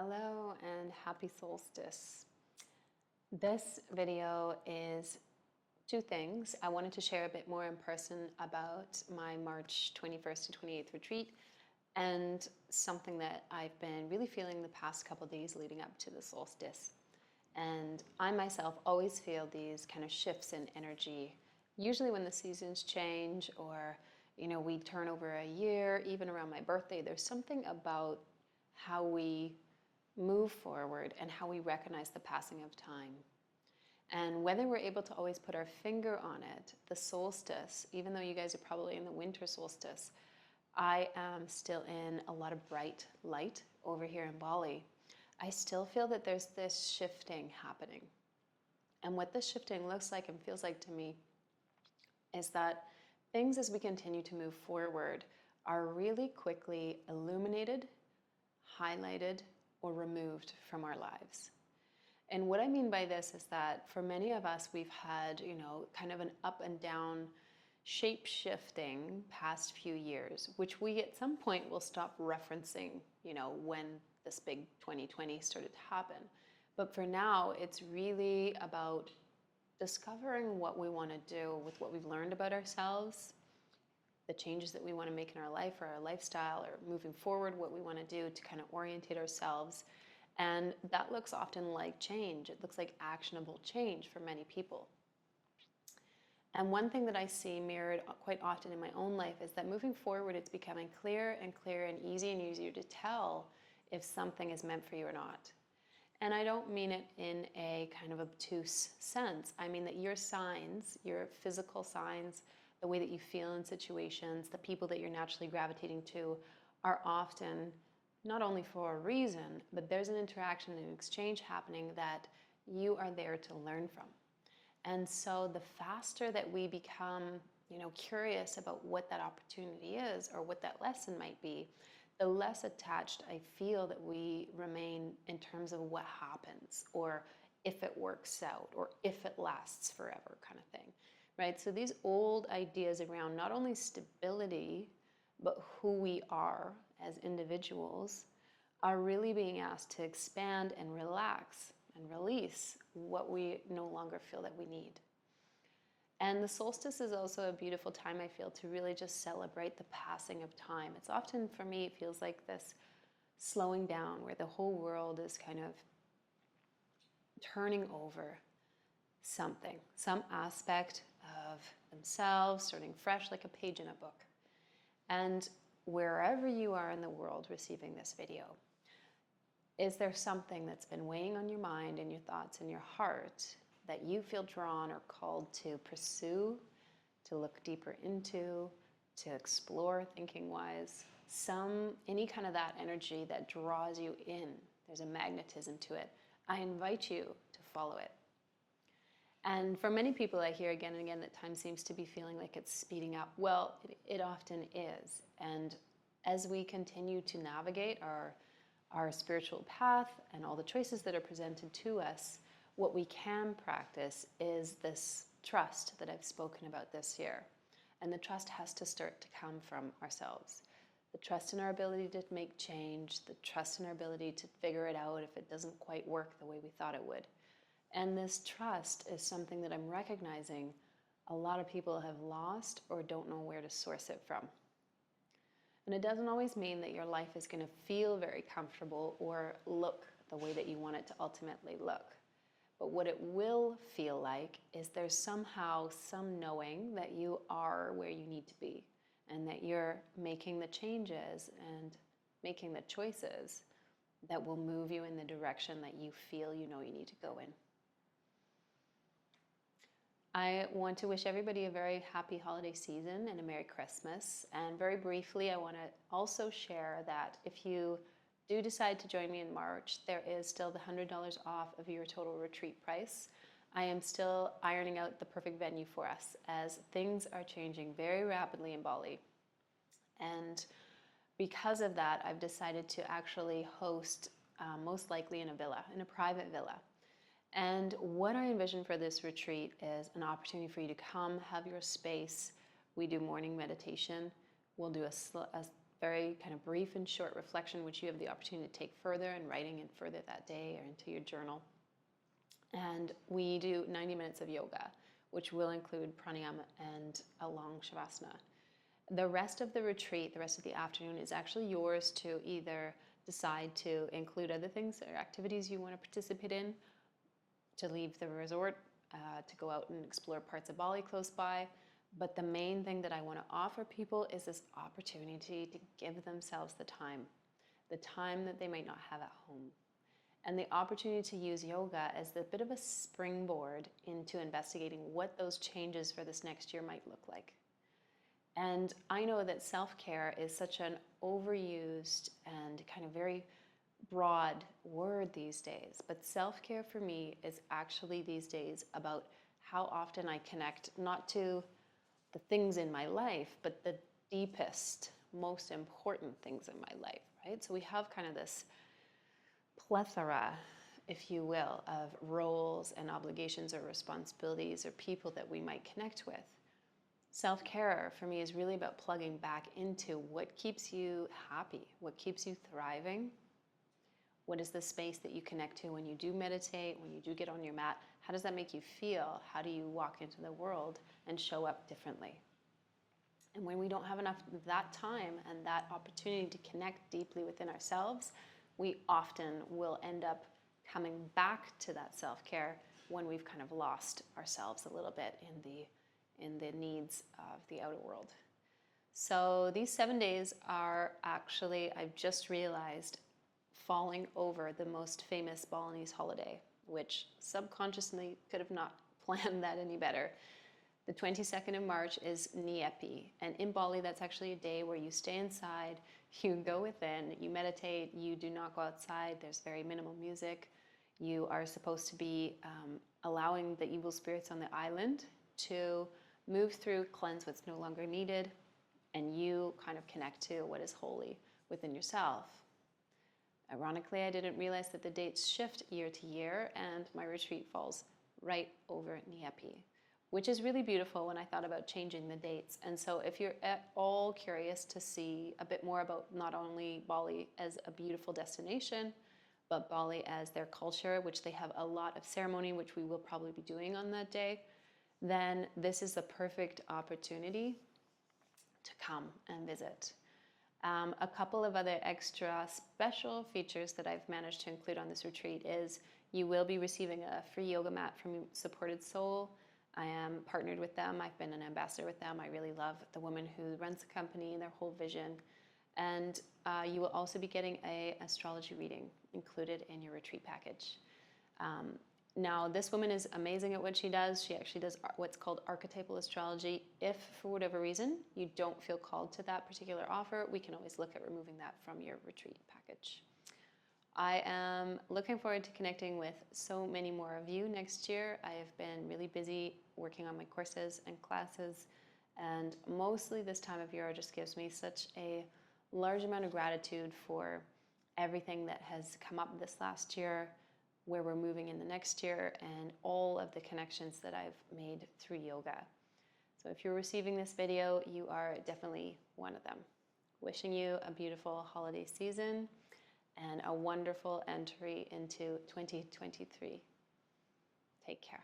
Hello and happy solstice. This video is two things. I wanted to share a bit more in person about my March 21st to 28th retreat and something that I've been really feeling the past couple of days leading up to the solstice. And I myself always feel these kind of shifts in energy, usually when the seasons change or, we turn over a year, even around my birthday. There's something about how we move forward and how we recognize the passing of time. And whether we're able to always put our finger on it, the solstice, even though you guys are probably in the winter solstice, I am still in a lot of bright light over here in Bali. I still feel that there's this shifting happening. And what this shifting looks like and feels like to me is that things as we continue to move forward are really quickly illuminated, highlighted, or removed from our lives. And what I mean by this is that for many of us, we've had, kind of an up and down shape shifting past few years, which we at some point will stop referencing, when this big 2020 started to happen. But for now, it's really about discovering what we want to do with what we've learned about ourselves, the changes that we want to make in our life or our lifestyle, or moving forward, what we want to do to kind of orientate ourselves. And that looks often like change. It looks like actionable change for many people. And one thing that I see mirrored quite often in my own life is that moving forward, it's becoming clearer and clearer and easier to tell if something is meant for you or not. And I don't mean it in a kind of obtuse sense. I mean that your signs, your physical signs, the way that you feel in situations, the people that you're naturally gravitating to are often not only for a reason, but there's an interaction and an exchange happening that you are there to learn from. And so the faster that we become, curious about what that opportunity is or what that lesson might be, the less attached I feel that we remain in terms of what happens or if it works out or if it lasts forever kind of thing. Right? So these old ideas around not only stability, but who we are as individuals are really being asked to expand and relax and release what we no longer feel that we need. And the solstice is also a beautiful time, I feel, to really just celebrate the passing of time. It's often, for me, it feels like this slowing down where the whole world is kind of turning over something, some aspect of themselves, starting fresh like a page in a book. And wherever you are in the world receiving this video, is there something that's been weighing on your mind and your thoughts and your heart that you feel drawn or called to pursue, to look deeper into, to explore thinking-wise? Any kind of that energy that draws you in. There's a magnetism to it. I invite you to follow it. And for many people, I hear again and again that time seems to be feeling like it's speeding up. Well, it often is. And as we continue to navigate our spiritual path and all the choices that are presented to us, what we can practice is this trust that I've spoken about this year. And the trust has to start to come from ourselves. The trust in our ability to make change, the trust in our ability to figure it out if it doesn't quite work the way we thought it would. And this trust is something that I'm recognizing a lot of people have lost or don't know where to source it from. And it doesn't always mean that your life is going to feel very comfortable or look the way that you want it to ultimately look. But what it will feel like is there's somehow some knowing that you are where you need to be and that you're making the changes and making the choices that will move you in the direction that you feel you need to go in. I want to wish everybody a very happy holiday season and a Merry Christmas. And very briefly, I want to also share that if you do decide to join me in March, there is still the $100 off of your total retreat price. I am still ironing out the perfect venue for us as things are changing very rapidly in Bali. And because of that, I've decided to actually host most likely in a private villa. And what I envision for this retreat is an opportunity for you to come, have your space. We do morning meditation. We'll do a very kind of brief and short reflection, which you have the opportunity to take further and writing in further that day or into your journal. And we do 90 minutes of yoga, which will include pranayama and a long shavasana. The rest of the retreat, the rest of the afternoon, is actually yours to either decide to include other things or activities you want to participate in, to leave the resort, to go out and explore parts of Bali close by. But the main thing that I want to offer people is this opportunity to give themselves the time that they might not have at home. And the opportunity to use yoga as a bit of a springboard into investigating what those changes for this next year might look like. And I know that self-care is such an overused and kind of very broad word these days. But self-care for me is actually these days about how often I connect not to the things in my life, but the deepest, most important things in my life, right? So we have kind of this plethora, if you will, of roles and obligations or responsibilities or people that we might connect with. Self-care for me is really about plugging back into what keeps you happy, what keeps you thriving. What is the space that you connect to when you do meditate, when you do get on your mat? How does that make you feel? How do you walk into the world and show up differently? And when we don't have enough of that time and that opportunity to connect deeply within ourselves, we often will end up coming back to that self-care when we've kind of lost ourselves a little bit in the needs of the outer world. So these 7 days are actually, I've just realized, falling over the most famous Balinese holiday, which subconsciously could have not planned that any better. The 22nd of March is Nyepi, and in Bali that's actually a day where you stay inside, you go within, you meditate, you do not go outside, there's very minimal music. You are supposed to be allowing the evil spirits on the island to move through, cleanse what's no longer needed, and you kind of connect to what is holy within yourself. Ironically, I didn't realize that the dates shift year to year, and my retreat falls right over Nyepi, which is really beautiful when I thought about changing the dates. And so if you're at all curious to see a bit more about not only Bali as a beautiful destination, but Bali as their culture, which they have a lot of ceremony, which we will probably be doing on that day, then this is the perfect opportunity to come and visit. A couple of other extra special features that I've managed to include on this retreat is you will be receiving a free yoga mat from Supported Soul. I am partnered with them. I've been an ambassador with them. I really love the woman who runs the company and their whole vision. And you will also be getting an astrology reading included in your retreat package. Now, this woman is amazing at what she does. She actually does what's called archetypal astrology. If, for whatever reason, you don't feel called to that particular offer, we can always look at removing that from your retreat package. I am looking forward to connecting with so many more of you next year. I have been really busy working on my courses and classes, and mostly this time of year just gives me such a large amount of gratitude for everything that has come up this last year, where we're moving in the next year, and all of the connections that I've made through yoga. So if you're receiving this video, you are definitely one of them. Wishing you a beautiful holiday season and a wonderful entry into 2023. Take care.